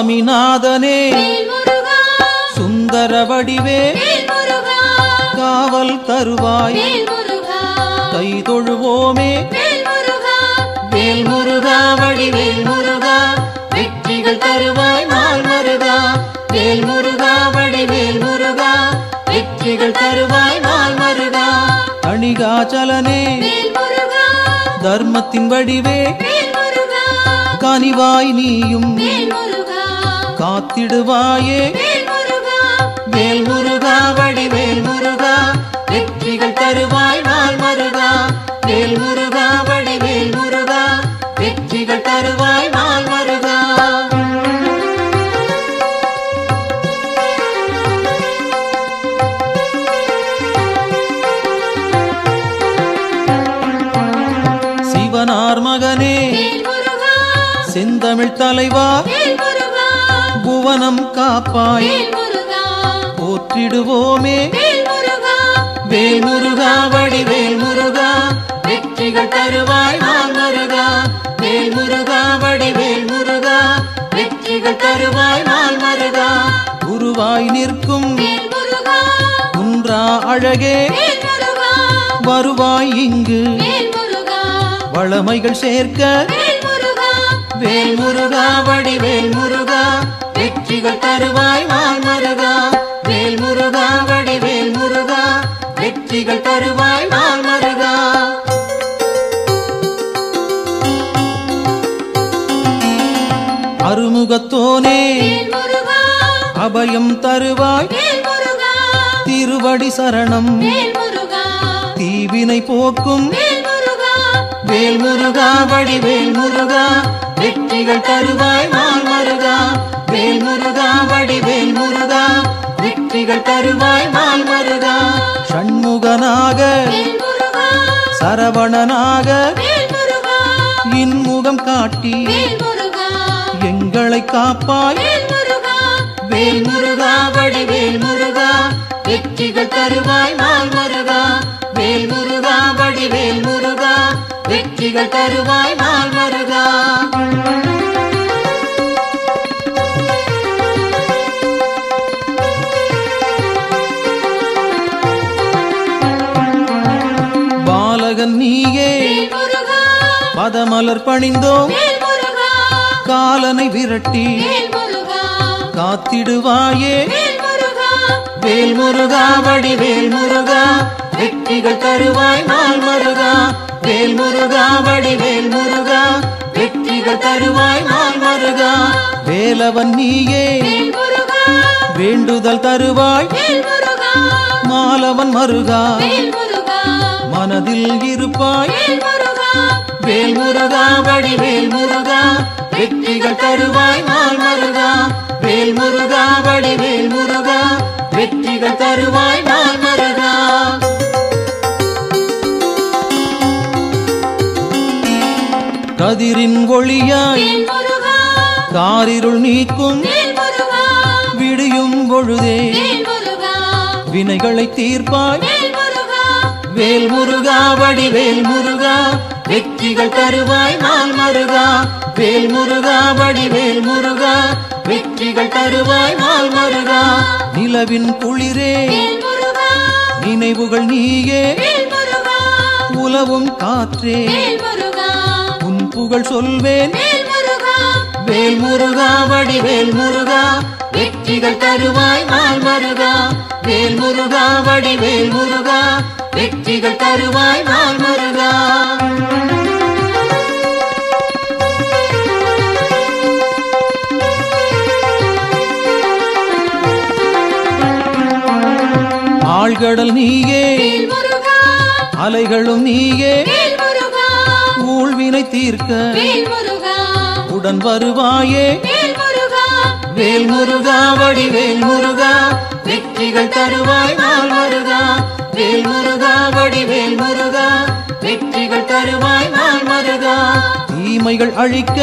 சுவாமிநாதனே சுந்தர வடிவே காவல் தருவாய் கை தொழுவோமே வேல் முருகா வடிவேல் முருகா வெற்றிகள் தருவாய் நாள் மருகா வேல் முருகா வடிவேல் முருகா வெற்றிகள் தருவாய் நாள் மருகா அணிகாச்சலனே தர்மத்தின் வடிவே கனிவாய் நீயும் காத்திடுவாயே வேல் முருகா வடிவேல் முருகா வெற்றிகள் தருவாய் நாள் மருகா வேல் முருகா வடிவேல் முருகா வெற்றிகள் தருவாய் நாள் மருகா சிவனார் மகனே செந்தமிழ் தலைவா புவனம் காப்பாய் போற்றிடுவோமே வேல் முருகா வடிவேல் முருகா வெற்றிகள் தருவாய் நாள் மருகா வேல் முருகா வடிவேல் முருகா வெற்றிகள் தருவாய் நாள் மருகா குருவாய் நிற்கும் குன்றா அழகே வருவாய் இங்கு வளமைகள் சேர்க்க வேல் முருகா வடிவேல் முருகா வெற்றிகள் தருவாய் நாள் மருகா வேல் முருகா வடிவேல் முருகா வெற்றிகள் தருவாய் நாள் மருகா அருமுகத்தோனே அபயம் தருவாய் திருவடி சரணம் தீவினை போக்கும் வேல் முருகா வடிவேல் முருகா வெற்றிகள் தருவாய் நாள் மருகா வேல் முருகா வடிவேல் முருகா வெற்றிகள் தருவாய் நாள் மருகா ஷண்முகனாக சரவணனாக இன்முகம் காட்டி எங்களை காப்பாய் வேல் முருகா வடிவேல் முருகா வெற்றிகள் தருவாய் நாள் மருகா வேல் முருகா வடிவேல் முருகா வெற்றிகள் தருவாய் நாள் மருகா பாலகன் நீயே பதமலர் பணிந்தோம் காலனை விரட்டி காத்திடுவாயே வேல் முருகா வடிவேல் முருகா வெற்றிகள் தருவாய் நாள் மருகா வேல் முருகா வடிவேல் முருகா வெற்றிகள் தருவாய் நாள் மருகா வேலவன் நீயே வேண்டுதல் தருவாய் மாலவன் மருகா மனதில் இருப்பாய் வேல் முருகா வடிவேல் முருகா வெற்றிகள் தருவாய் நாள் மருகா வேல் முருகா வடிவேல் முருகா வெற்றிகள் தருவாய் நாள் மருகா கதிரின் ஒளியாய் காரிருள் நீக்கும் விடியும் பொழுதே வினைகளை தீர்ப்பாய் வேல் முருகா வடிவேல் முருகா வெற்றிகள் தருவாய் நாள் மருகா வேல் முருகா வடிவேல் முருகா வெற்றிகள் தருவாய் நாள் மருகா நிலவின் குளிரே நினைவுகள் நீயே உலவும் காற்றே உன் புகழ் சொல்வேன் வேல் முருகா வடிவேல் முருகா வெற்றிகள் தருவாய் நாள் மருகா வேல் முருகா வடிவேல் முருகா வெற்றிகள் தருவாய் நாள் மருகா ஆழ்கடல் நீயே அலைகளும் நீயே ஊழ்வினை தீர்க்க உடன் வருவாயே வேல் முருகா வடிவேல் முருகா வெற்றிகள் தருவாய் நாள் மருகா வேல் முருகா வடிவேல் முருகா வெற்றிகள் தருவாய் நாள் மருகா தீமைகள் அழிக்க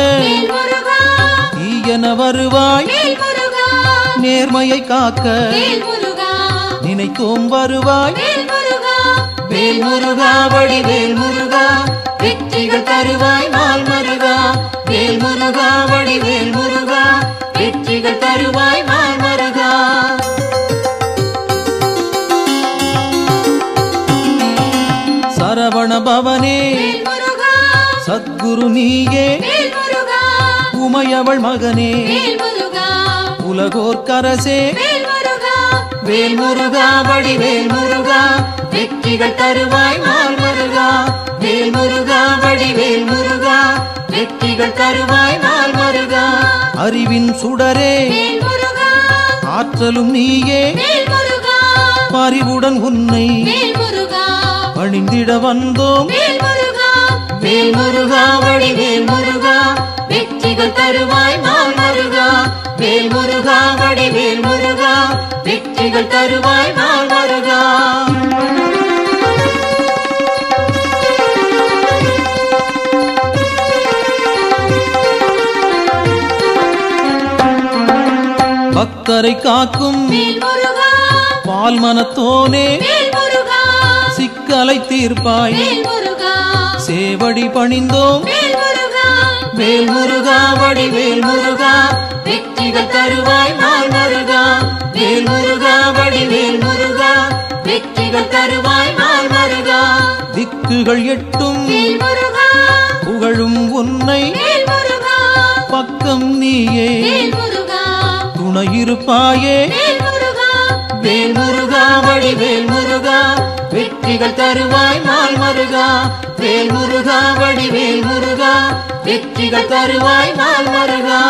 தீயன வருவாய் நேர்மையை காக்க நினைத்தோம் வருவாய் வேல் முருகா வடிவேல் முருகா வெற்றிகள் தருவாய் நாள் மருகா வேல் முருகா வடிவேல் முருகா வெற்றி தருவாய் நாள் மருகா. சரவண பவனே சத்குரு நீயே உமையவள் மகனே உலகோர் கரசே வேல் முருகா வடிவேல் முருகா வெற்றிகள் தருவாய் நாள் மருகா. வேல் முருகா வடிவேல் முருகா வெற்றிகள் தருவாய் நாள் மருகா. அறிவின் சுடரே ஆற்றலும் நீயே பரிவுடன் உன்னை பணிந்திட வந்தோம். வேல் முருகா வடிவேல் முருகா வெற்றிகள் தருவாய் நாள் மருகா. வேல் முருகா வடிவேல் முருகா வெற்றிகள் தருவாய் நாள் மருகா. பக்தரை காக்கும் பால் மனத்தோனே சிக்கலை தீர்ப்பாய் சேவடி பணிந்தோம். வேல் முருகா வடிவேல் முருகா வெற்றிகள் தருவாய் நாள் மருகா. வேல் முருகா வடிவேல் முருகா வெற்றிகள் தருவாய் நாள் மருகா. திக்குகள் எட்டும் புகழும் உன்னை பக்கம் நீயே துணையிருப்பாயே. வேல் முருகா வடிவேல் முருகா வெற்றிகள் தருவாய் நாள் மருகா. வேல் முருகா வடிவேல் முருகா வெற்றிகள் தருவாய் நாள் மருகா.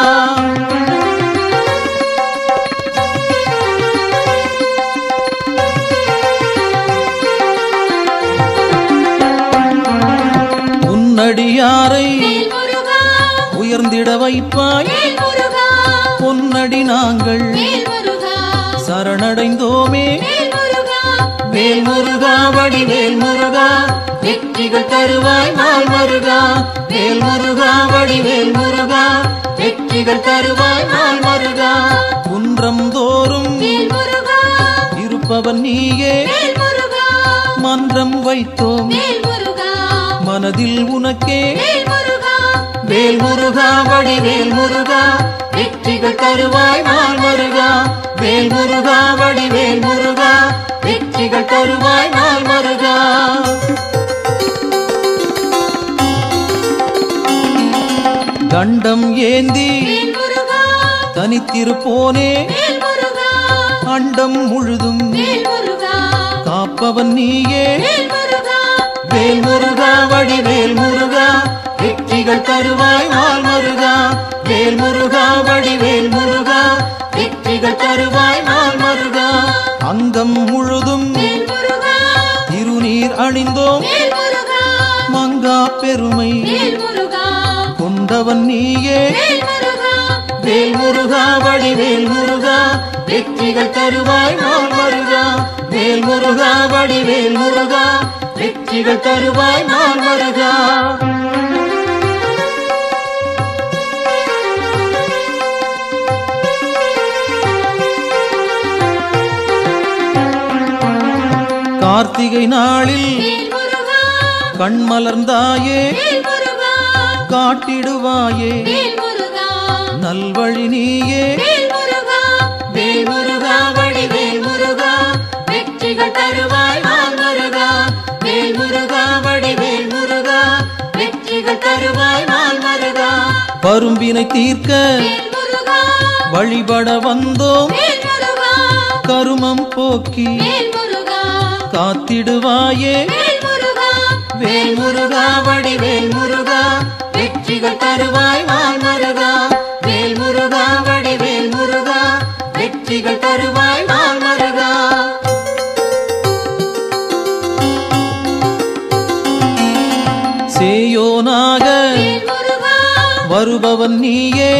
உன்னடியாரை உயர்ந்திட வைப்பாய் பொன்னடி நாங்கள் சரணடைந்தோமே. வேல் முருகா வடிவேல் முருகா வெற்றிகள் தருவாய் நாள் மருகா. வேல் முருகா வடிவேல் முருகா வெற்றிகள் தருவாய் நாள் மருகா. குன்றம் தோறும் இருப்பவன் நீயே மன்றம் வைத்தோம் மனதில் உனக்கே. வேல் முருகா வடிவேல் முருகா வெற்றிகள் தருவாய் நாள் மருகா. வேல் முருகா வடிவேல் முருகா வெற்றிகள் தருவாய் நாள் மருகா. தண்டம் ஏந்தி தனித்திருப்போனே அண்டம் முழுதும் காப்பவன் நீயே. வேல் முருகா வடிவேல் முருகா வெற்றிகள் தருவாய் நாள் மருகா. வேல் முருகா வடிவேல் முருகா வெற்றிகள் தருவாய் நாள் மருகா. அங்கம் முழுதும் திருநீர் அணிந்தோம் மங்கா பெருமை கொண்டவன் நீயே. வேல் முருகா வடிவேல் முருகா வெற்றிகள் தருவாய் நாள் மருகா. வேல் முருகா வடிவேல் முருகா வெற்றிகள் தருவாய் நாள் மருகா. கார்த்திகை நாளில் கண்மலர்ந்தாயே காட்டிடுவாயே நல்வழி நீயே. வேல் முருகா வடிவேல் முருகா வெற்றிகள் தருவாய் நாள் மருகா. வேல் முருகா வடிவேல் முருகா வெற்றிகள் தருவாய் நாள் மருகா. பரும்பினை தீர்க்க வழிபட வந்தோம் கருமம் போக்கி காத்திடுவாயே. வேல் முருகா வடிவேல் முருகா வெற்றிகள் தருவாய் நாள் மருகா. வேல் முருகா வடிவேல் முருகா வெற்றிகள் தருவாய் நாள் மருகா. சேயோனாக வருபவன் நீயே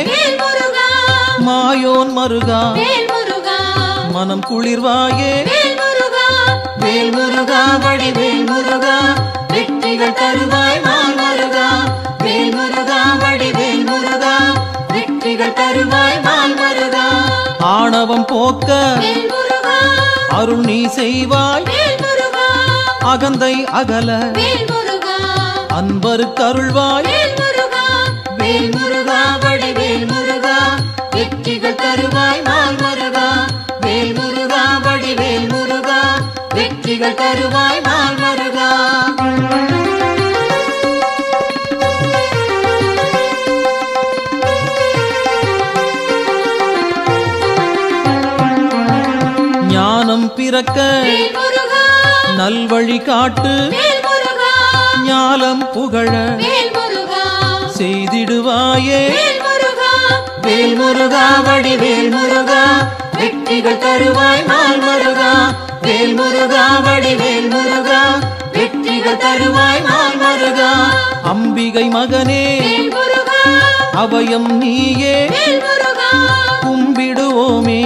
மாயோன் மருகா மனம் குளிர்வாயே. வேல் முருகா வடிவேல் முருகா வெற்றிகள் தருவாய் நாள் மருகா. வேல் முருகா வடிவேல் முருகா வெற்றிகள் தருவாய் நாள் மருகா. ஆணவம் போக்க அருள் நீ செய்வாய் அகந்தை அகல அன்பருக்கு அருள்வாய். வேல் முருகா வடிவேல் முருகா வெற்றிகள் தருவாய் நாள் மருகா வேல் முருகா வடிவேல் முருகா வெற்றிகள் தருவாய் நாள் மருகா ஞானம் பிறக்க நல்வழி காட்டு ஞாலம் புகழ செய்திடுவாயே வேல் முருகா வடிவேல் முருகா வெற்றிகள் தருவாய் நாள் மருகா வேல் முருகா வடிவேல் முருகா வெற்றிகள் தருவாய் நாள் மருகா அம்பிகை மகனே அபயம் நீயே கும்பிடுவோமே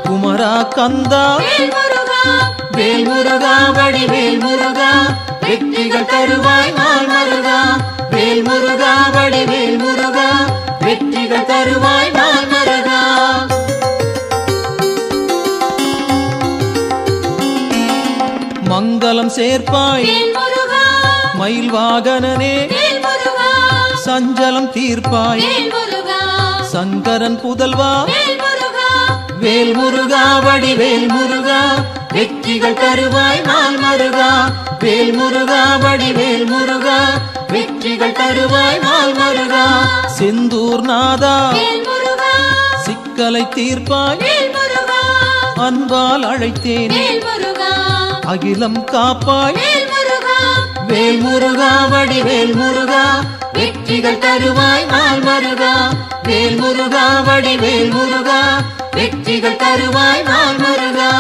குமரா கந்தா வேல் முருகா வடிவேல் முருகா வெற்றிகள் தருவாய் நாள் மருகா வேல் முருகா வடிவேல் முருகா வெற்றிகள் தருவாய் நாள் மருகா மங்களம் சேர்ப்பாய் மயில் வாகனனே சஞ்சலம் தீர்ப்பாய் சங்கரன் புதல்வா வேல் முருகா வடிவேல் முருகா வெற்றிகள் தருவாய் நாள் மருகா வேல் முருகா வடிவேல் முருகா வெற்றிகள் தருவாய் நாள் மருகா செந்தூர் நாதா சிக்கலை தீர்ப்பாய் அன்பால் அழைத்தேன் அகிலம் காப்பாய் வேல் முருகா வடிவேல் முருகா வெற்றிகள் தருவாய் நாள் மருகா வேல் முருகா வடிவேல் முருகா வெற்றிகள் தருவாய் நாள் மருகா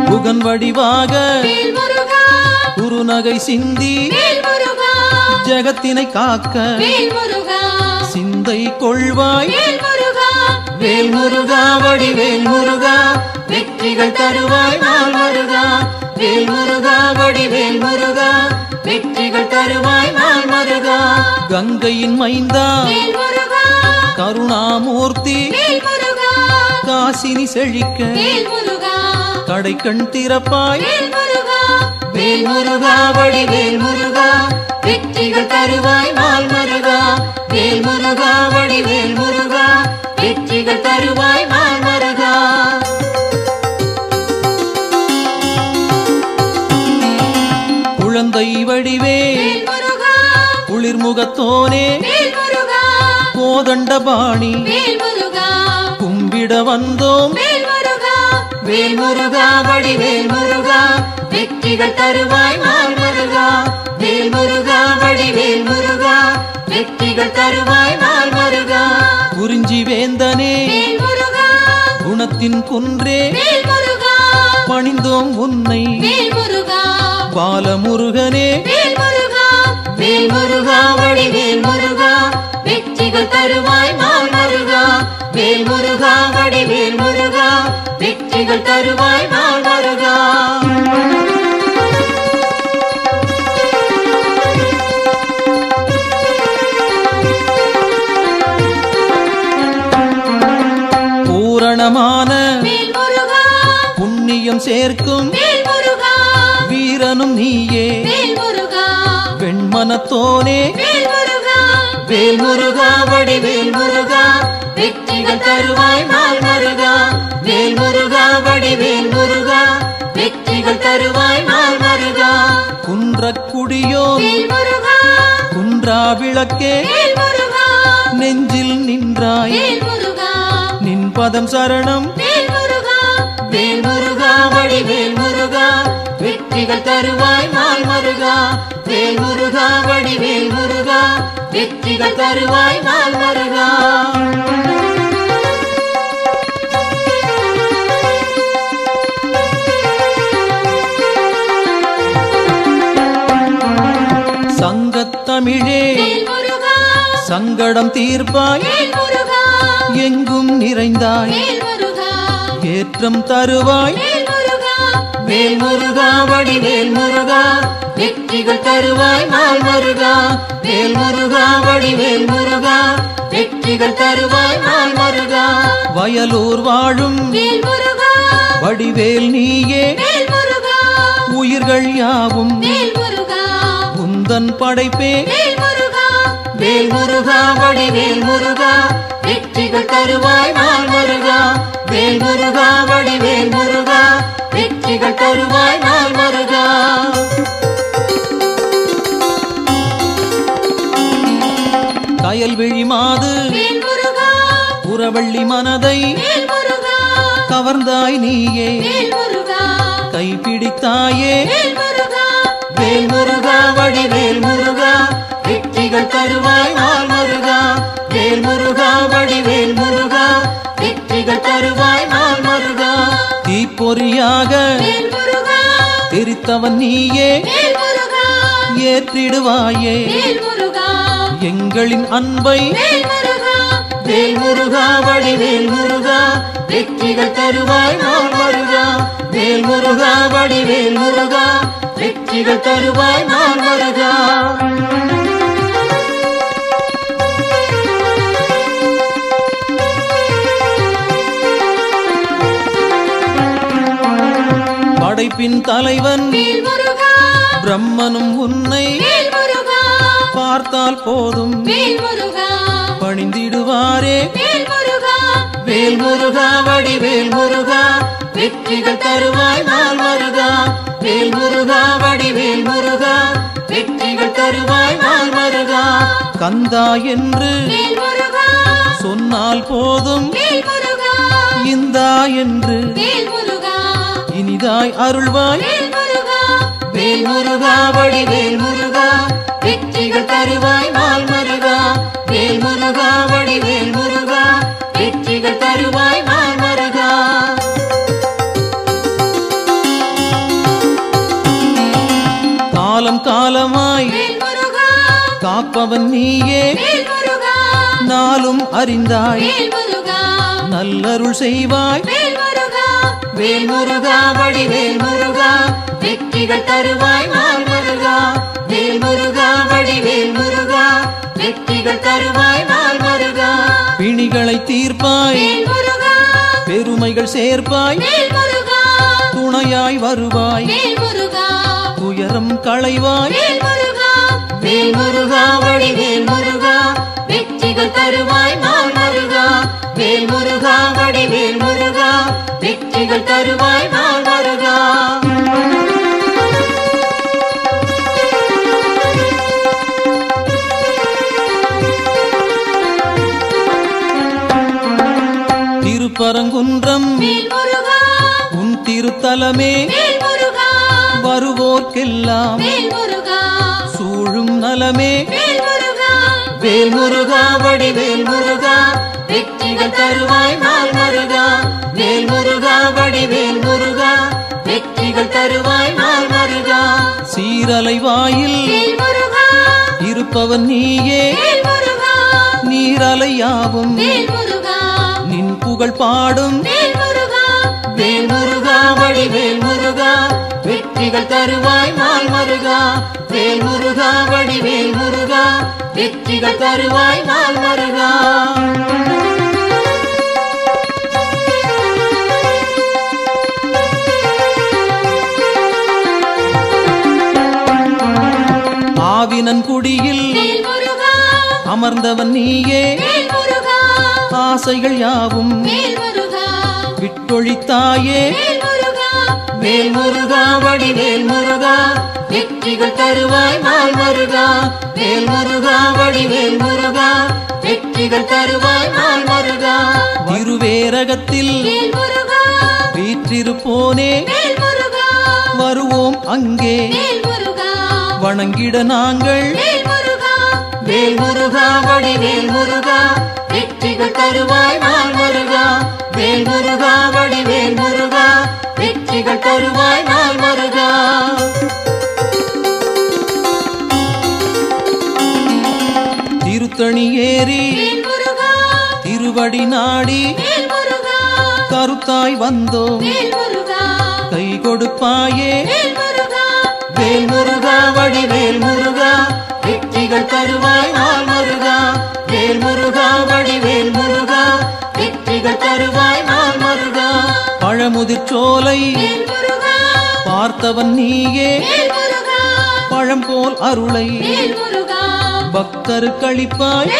புகன் வடிவாக குருநகை சிந்தி ஜகத்தினை காக்க சிந்தை கொள்வாய் வேல் முருகா வடிவேல் முருகா வெற்றிகள் தருவாய் நாள் மருகா வேல் முருகா வடிவேல் முருகா வெற்றிகள் தருவாய் நாள் மருகா கங்கையின் மைந்தா கருணாமூர்த்தி காசினி செழிக்க கடைக்கண் திறப்பாய் வேல் முருகா வடிவேல் முருகா வெற்றிகள் தருவாய் நாள் மருகா வேல் முருகா வடிவேல் முருகா வெற்றிகள் தருவாய் நாள் மருகா குழந்தை வடிவே குளிர்முகத்தோனே கோதண்டபாணி கும்பிட வந்தோம் வேல் முருகா வடிவேல் முருகா வெற்றிகள் தருவாய் நாள் மருகா வேல் முருகா வடிவேல் முருகா வெற்றிகள் தருவாய் நாள் மருகா குறிஞ்சி வேந்தனே குணத்தின் குன்றே பணிந்தோம் உன்னை பாலமுருகனே வேல் முருகா வடிவேல் முருகா வெற்றிகள் தருவாய் நாள் மருகா வேல் முருகா வடிவேல் முருகா வெற்றிகள் தருவாய் நாள் மருகா பூரணமான புண்ணியம் சேர்க்கும் வீரனும் நீயே வெண்மனத்தோனே வேல் முருகா வடிவேல் முருகா வெற்றிகள் தருவாய் நாள் மருகா வேல் முருகா வடிவேல் முருகா வெற்றிகள் தருவாய் நாள் மருகா குன்றக்குடியோ குன்றா விளக்கே நெஞ்சில் நின்றாய் நின் பதம் சரணம் வேல் முருகா வடிவேல் முருகா வெற்றிகள் தருவாய் நாள் மருகா வேல் முருகா வடிவேல் முருகா வெற்றிகள் தருவாய் நாள் மருகா சங்கத்தமிழே சங்கடம் தீர்ப்பாய் எங்கும் நிறைந்தாய் ஏற்றம் தருவாய் வேல் முருகா வடிவேல் முருகா வெற்றிகள் தருவாய் நாள் மருகா வேல் முருகா வடிவேல் முருகா வெற்றிகள் தருவாய் நாள் மருகா வயலூர் வாழும் வடிவேல் நீயே வேல் முருகா உயிர்கள் யாவும் வேல் முருகா உந்தன் படைப்பே வேல் முருகா வேல் முருகா வடிவேல் முருகா வெற்றிகள் தருவாய் நாள் முருகா வேல் முருகா வடிவேல் முருகா வெற்றிகள் தருவாய் நாள் முருகா கயல்விழி மாது வேல் முருகா புறவள்ளி மனதை வேல் முருகா கவர்ந்தாய் நீயே வேல் முருகா கைப்பிடித்தாயே வேல் முருகா வேல் முருகா வடிவேல் முருகா வெற்றிகள் தருவாய் நாள் முருகா வேல் முருகா வடிவேல் முருகா வெற்றிகள் தருவாய் நாள் முருகா தீப்பொறியாக வேல் முருகா தெரித்தவன் நீயே வேல் முருகா ஏற்றிடுவாயே வேல் முருகா எங்களின் அன்பை வேல் முருகா வேல் முருகா வடிவேல் முருகா வெற்றிகள் தருவாய் நாள் முருகா வேல் முருகா வடிவேல் முருகா வெற்றிகள் தருவாய் நாள் முருகா படைப்பின் தலைவன் வேல் முருகா பிரம்மனும் உன்னை வேல் முருகா பார்த்தால் போதும் வேல் முருகா பணிந்திடுவாரே வேல் முருகா வேல் முருகா வடிவேல் முருகா வெற்றிகள் தருவாய் நாள் முருகா வேல் முருகா வடிவேல் முருகா வெற்றிகள் தருவாய் நாள் முருகா கந்தா என்று வேல் முருகா சொன்னால் போதும் வேல் முருகா இந்தா என்று வேல் முருகா இனிதாய் அருள்வாய் வேல் முருகா வேல் முருகா வடிவேல் முருகா வெற்றிகள் தருவாய் நாள் முருகா வேல் முருகா வடிவேல் முருகா வெற்றிகள் தருவாய் நாள் முருகா காலம் காலமாய் வேல் முருகா காப்பவன் நீயே வேல் முருகா நாளும் அறிந்தாய் வேல் முருகா நல்லருள் செய்வாய் வேல் முருகா வேல் முருகா வடிவேல் முருகா வெற்றிகள் தருவாய் நாள் முருகா வேல் முருகா வடிவேல் முருகா வெற்றிகள் தருவாய் நாள் முருகா பிணிகளை தீர்ப்பாய் வேல் முருகா பெருமைகள் சேர்ப்பாய் வேல் முருகா துணையாய் வருவாய் வேல் முருகா துயரம் களைவாய் வேல் முருகா வேல் முருகா வடிவேல் முருகா வெற்றிகள் தருவாய் நாள் முருகா வேல் முருகா வடிவேல் முருகா வெற்றிகள் தருவாய் நாள் முருகா திருப்பரங்குன்றம் வேல் முருகா உன் திருத்தலமே வேல் முருகா வருவோர்க்கெல்லாம் வேல் முருகா சூழும் நலமே வேல் முருகா வேல் முருகா வடிவேல் முருகா வெற்றிகள் தருவாய் நாள் முருகா வேல் முருகா வடிவேல் முருகா வெற்றிகள் தருவாய் நாள் முருகா சீரலை வாயில் வேல் முருகா இருப்பவன் நீயே வேல் முருகா நீரலையாவும் வேல் முருகா நின் புகழ் பாடும் வேல் முருகா வேல் முருகா வடிவேல் முருகா வெற்றிகள் தருவாய் நாள் முருகா வேல் முருகா வடிவேல் முருகா வெற்றிகள் தருவாய் நாள் முருகா ஆவினன் குடியில் வேல் முருகா அமர்ந்தவன் நீயே வேல் முருகா ஆசைகள் யாவும் வேல் முருகா விட்டொழித்தாயே வேல் முருகா வேல் முருகா வடிவேல் முருகா வெற்றிகள் தருவாய் நாள் முருகா வேல் முருகா வடிவேல் முருகா வெற்றிகள் தருவாய் நாள் முருகா திருவேரகத்தில் வேல் முருகா வீற்றிருப்போனே வேல் முருகா வருவோம் அங்கே வேல் முருகா வணங்கிட நாங்கள் வேல் முருகா வேல் முருகா வடிவேல் முருகா வெற்றிகள் தருவாய் நாள் முருகா வேல் முருகா வடிவேல் முருகா வெற்றிகள் தருவாய் நாள் முருகா திருத்தணி ஏறி வேல் முருகா திருவடி நாடி வேல் முருகா கருத்தாய் வந்தோம் வேல் முருகா கை கொடுப்பாயே வேல் முருகா வேல் முருகா வடிவேல் முருகா வெற்றிகள் தருவாய் நாள் முருகா வேல் முருகா வடிவேல் முருகா வெற்றிகள் தருவாய் நாள் முருகா பழமுதிர் கதிர்ச்சோலை பார்த்தவன் நீயே பழம் போல் அருளை பக்தருக்கு அளிப்பாய்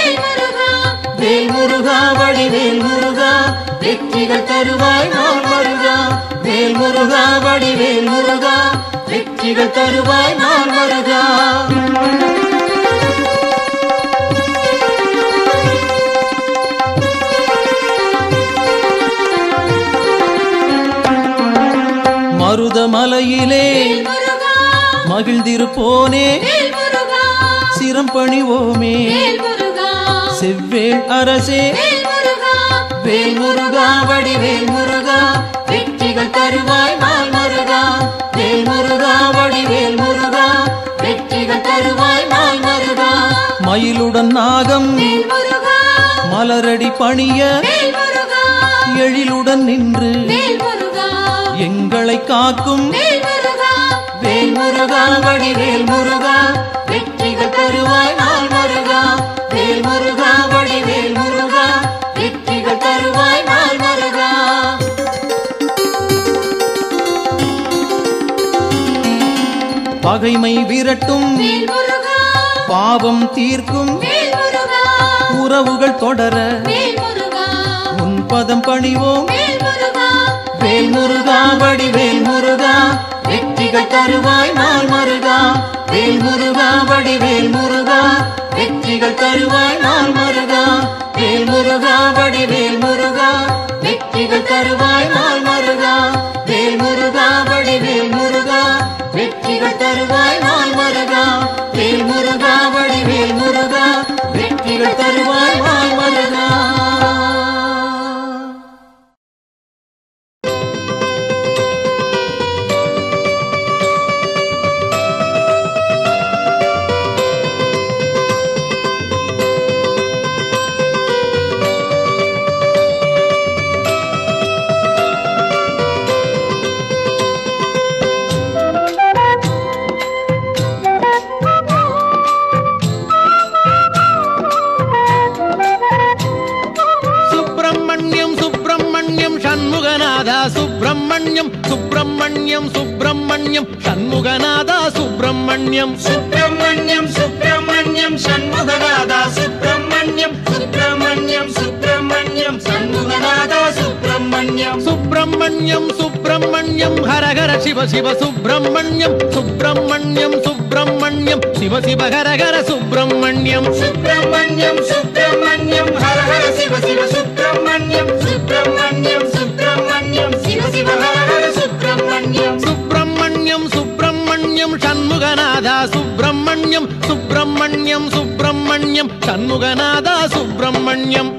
வேல் முருகா வடிவேல் முருகா வெற்றிகள் தருவாய் நாள் முருகா வேல் முருகா வடிவேல் முருகா வெற்றிகள் தருவாய் நாள் முருகா மருதமலையிலே மகிழ்ந்திருப்போனே சிரம் பணிவோமே செவ்வேள் அரசே வேல் முருகா வடிவேல் முருகா வெற்றிகள் தருவாய் நாள் முருகா வேல் முருகா வடிவேல் முருகா வெற்றிகள் தருவாய் நாள் முருகா மயிலுடன் நாகம் மலரடி பணிய எழிலுடன் நின்று எங்களை காக்கும் வேல் முருகா வடிவேல் முருகா வெற்றிகள் தருவாய் நாள் முருகா வேல் முருகா வடிவேல் முருகா வெற்றிகள் தருவாய் நாள் முருகா பகைமை விரட்டும் பாவம் தீர்க்கும் உறவுகள் தொடர உன் பதம் பணிவோம் வேல் முருகா வடிவேல் முருகா வெற்றிகள் தருவாய் நாள் முருகா வேல் முருகா வடிவேல் முருகா வெற்றிகள் தருவாய் நாள் முருகா வேல் முருகா வடிவேல் முருகா வெற்றிகள் தருவாய் நாள் முருகா வேல் முருகா வடிவேல் முருகா வெற்றிகள் தருவாய் நாள் முருகா வேல் முருகா வடிவேல் முருகா வெற்றிகள் தருவாய் நாள் முருகா சுப்பிரமணியம் சுப்பிரமணியம் சுப்பிரமணியம் சண்முகநாதா சுப்பிரமணியம் சுப்பிரமணியம் சுப்பிரமணியம் சண்முகநாதா சுப்பிரமணியம் சுப்பிரமணியம் சுப்பிரமணியம் சண்முகநாதா சுப்பிரமணியம் சுப்பிரமணியம் சுப்பிரமணியம் ஹரஹர சிவ சிவ சுப்பிரமணியம் சுப்பிரமணியம் சுப்பிரமணியம் சிவ சிவ ஹரஹர சுப்பிரமணியம் சுப்பிரமணியம் சுப்பிரமணியம் ஹரஹர சிவ சிவ சுப்பிரமணியம் சுப்பிரமணியம் சுப்பிரமணியம் சிவ சிவ ஹரஹர சுப்பிரமணியம் சுப்பிரமணியம் சுப்பிரமணியம் சண்முகநாதா சுப்பிரமணியம் சுப்பிரமணியம் சுப்பிரமணியம் சண்முகநாதா சுப்பிரமணியம்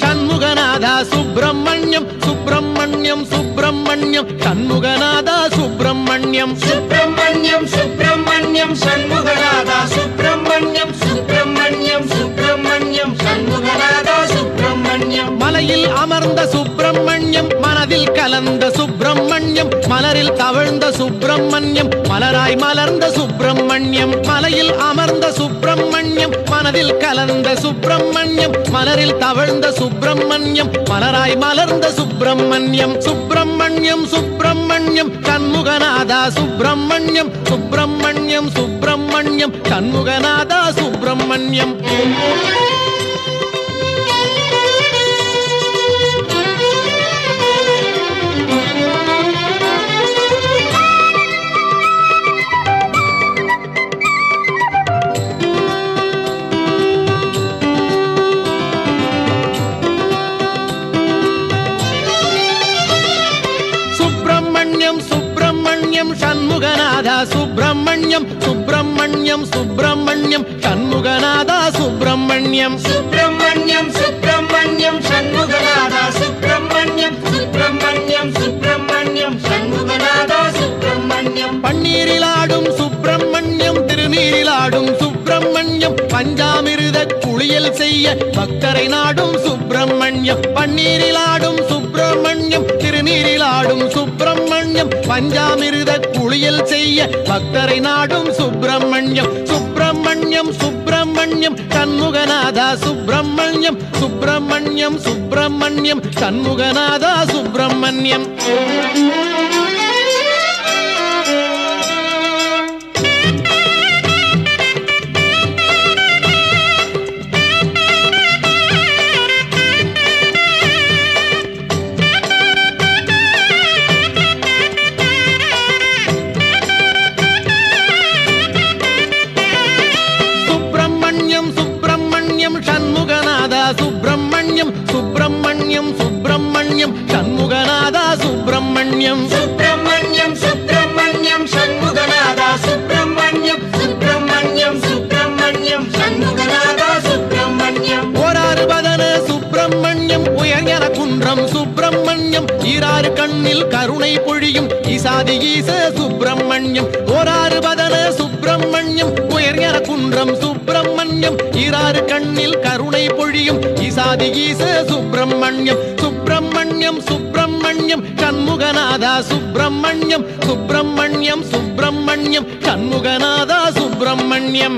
சண்முகநாதா சுப்பிரமணியம் சுப்பிரமணியம் சுப்பிரமணியம் சண்முகநாதா சுப்பிரமணியம் சுப்பிரமணியம் சுப்பிரமணியம் சண்முகநாதா சுப்பிரமணியம் சுப்பிரமணியம் சுப்பிரமணியம் சண்முகநாதா சுப்பிரமணியம் மலையில் அமர்ந்த சுப்பிரமணியம் மனதில் கலந்த சுப்பிரமணியம் மலரில் தவழ்ந்த சுப்பிரமணியம் மலராய் மலர்ந்த சுப்பிரமணியம் மலையில் அமர்ந்த சுப்பிரமணியம் மனதில் கலந்த சுப்பிரமணியம் மலரில் தவழ்ந்த சுப்பிரமணியம் மலராய் மலர்ந்த சுப்பிரமணியம் சுப்பிரமணியம் சுப்பிரமணியம் சண்முகநாதா சுப்பிரமணியம் சுப்பிரமணியம் சுப்பிரமணியம் சண்முகநாதா சுப்பிரமணியம் சுப்பிரமணியம் சண்முகநாதா சுப்பிரமணியம் சுப்பிரமணியம் சுப்பிரமணியம் சண்முகநாதா சுப்பிரமணியம் சுப்பிரமணியம் சுப்பிரமணியம் சண்முகநாதா சுப்பிரமணியம் சுப்பிரமணியம் சுப்பிரமணியம் சண்முகநாதா சுப்பிரமணியம் பன்னீரில் ஆடும் சுப்பிரமணியம் திருநீரில் ஆடும் சுப்பிரமணியம் குளியல் செய்ய பக்தரை நாடும் சுப்பிரமணியம். பன்னீரில் ஆடும் சுப்பிரமணியம், திருநீரில் ஆடும் சுப்பிரமணியம், பஞ்சாமிர்த குளியல் செய்ய பக்தரை நாடும் சுப்பிரமணியம். சுப்பிரமணியம் சுப்பிரமணியம் சண்முகநாதா சுப்பிரமணியம், சுப்பிரமணியம் சுப்பிரமணியம் சண்முகநாதா சுப்பிரமணியம். சுப்பிரமணியம் சுப்பிரமணியம் சுப்பிரமணியம் சண்முகநாதா சுப்பிரமணியம். சுப்பிரமணியம் சுப்பிரமணியம் சண்முகநாதா சுப்பிரமணியம், சுப்பிரமணியம் சுப்பிரமணியம் சண்முகநாதா சுப்பிரமணியம். ஓராறு பதன சுப்பிரமணியம், உயர்ஞன குன்றம் சுப்பிரமணியம், ஈராறு கண்ணில் கருணை பொழியும் ஈசாதி ஈச சுப்பிரமணியம். ஓராறு பதன சுப்பிரமணியம், உயர்ஞன குன்றம் சுப்பிரமணியம், ஈராறு கண்ணில் கருணை பொழியும் ஈசாதி ஈச சுப்பிரமணியம். சுப்பிரமணியம் சுப்பிரமணியம் சண்முகநாதா சுப்பிரமணியம், சுப்பிரமணியம் சுப்பிரமணியம் சண்முகநாதா சுப்பிரமணியம்.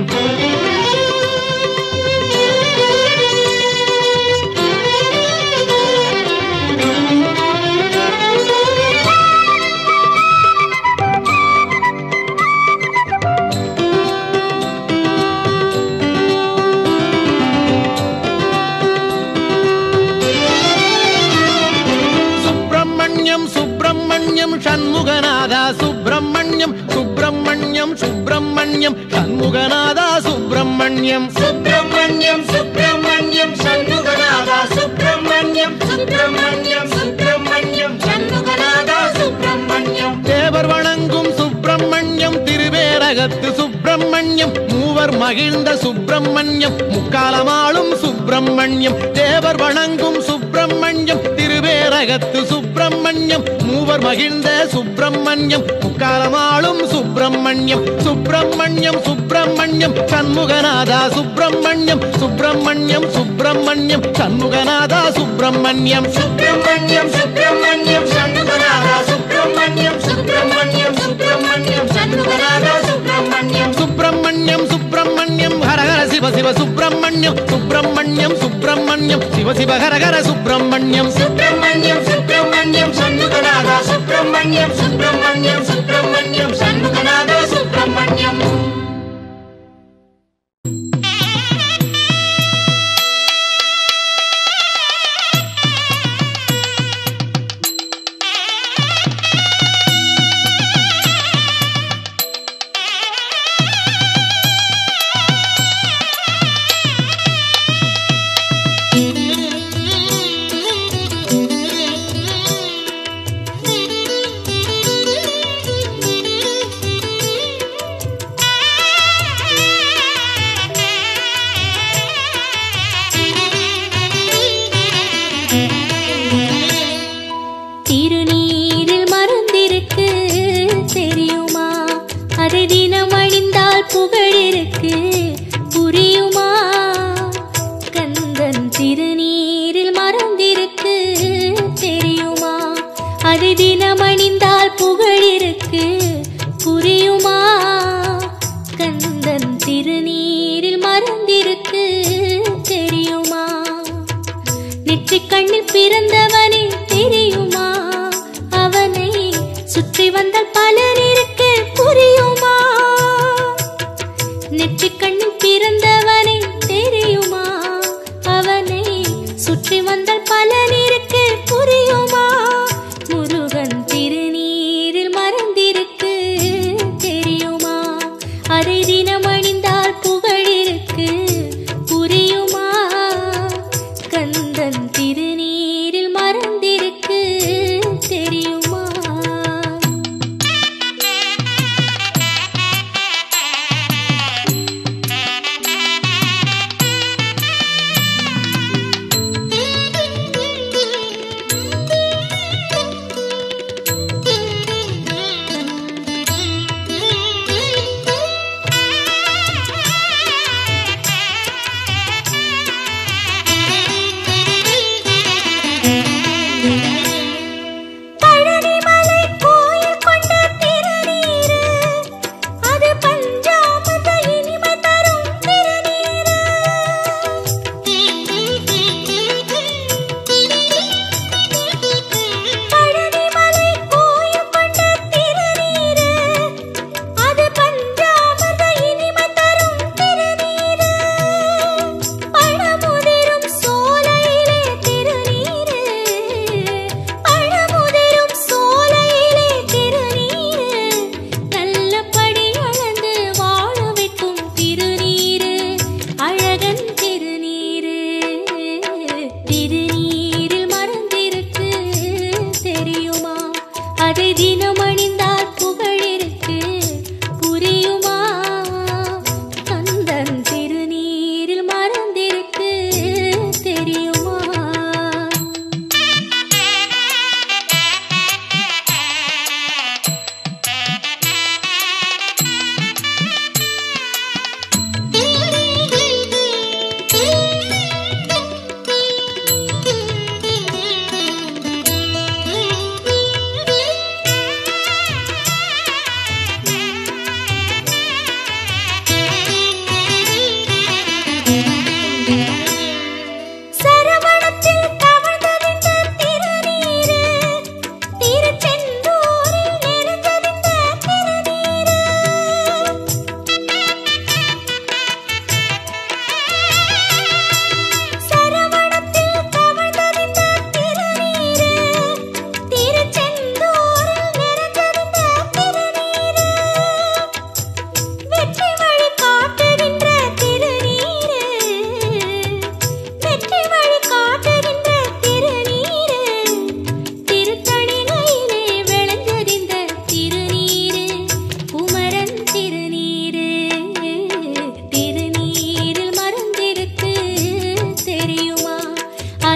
சண்முகநாதா சுப்பிரமணியம், சுப்பிரமணியம் சுப்பிரமணியம் சண்முகநாதா சுப்பிரமணியம். சுப்பிரமணியம் சுப்பிரமணியம் சண்முகநாதா சுப்பிரமணியம், சுப்பிரமணியம் சுப்பிரமணியம் சண்முகநாதா சுப்பிரமணியம். தேவர் வணங்கும் சுப்பிரமணியம், திருவேரகத்து சுப்பிரமணியம், மூவர் மகிழ்ந்த சுப்பிரமணியம், முக்காலமாளும் சுப்பிரமணியம். தேவர் வணங்கும் சுப்பிரமணியம், திருவேரகத்து சுப்பிரமணியம், மூவர் மகிழ்ந்த சுப்பிரமணியம், முக்காலமாளும் சுப்பிரமணியம். சுப்பிரமணியம் சுப்பிரமணியம் சண்முகநாதா சுப்பிரமணியம், சுப்பிரமணியம் சுப்பிரமணியம் சண்முகநாதா சுப்பிரமணியம். சுப்பிரமணியம் சுப்பிரமணியம் சண்முகநாதா சுப்பிரமணியம், சுப்பிரமணியம் சுப்பிரமணியம் சண்முகநாதா சுப்பிரமணியம். சுப்பிரமணியம் சுப்பிரமணியம் ஹரஹர சிவ சிவ சுப்பிரமணியம், சுப்பிரமணியம் சுப்பிரமணியம் சிவ சிவ ஹரஹர சுப்பிரமணியம். சுப்பிரமணியம் சுப்பிரமணியம் சண்முகநாதா சுப்பிரமணியம், சுப்பிரமணியம் சுப்பிரமணியம் சண்முகநாதா சுப்பிரமணியம்.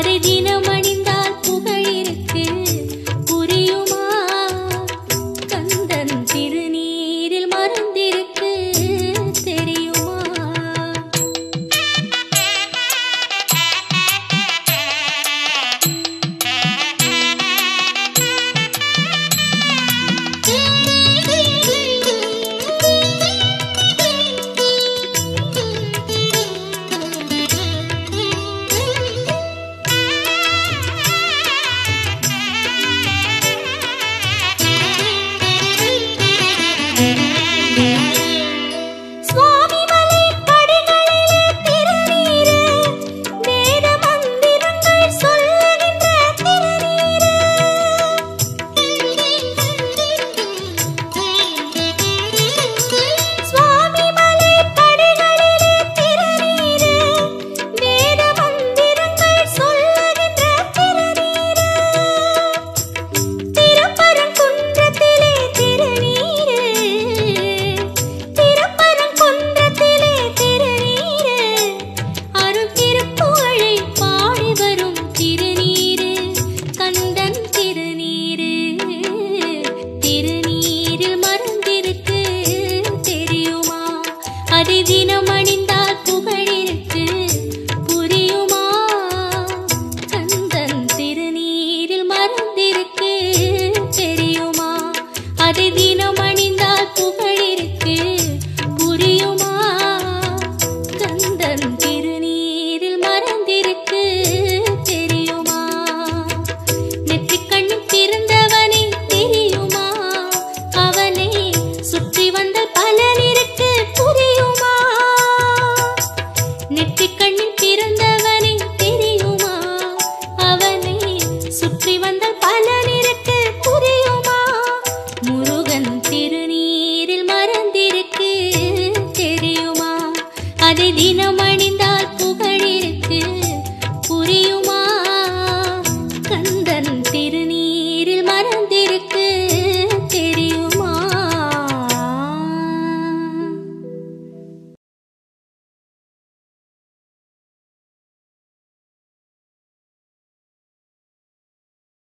பாரதி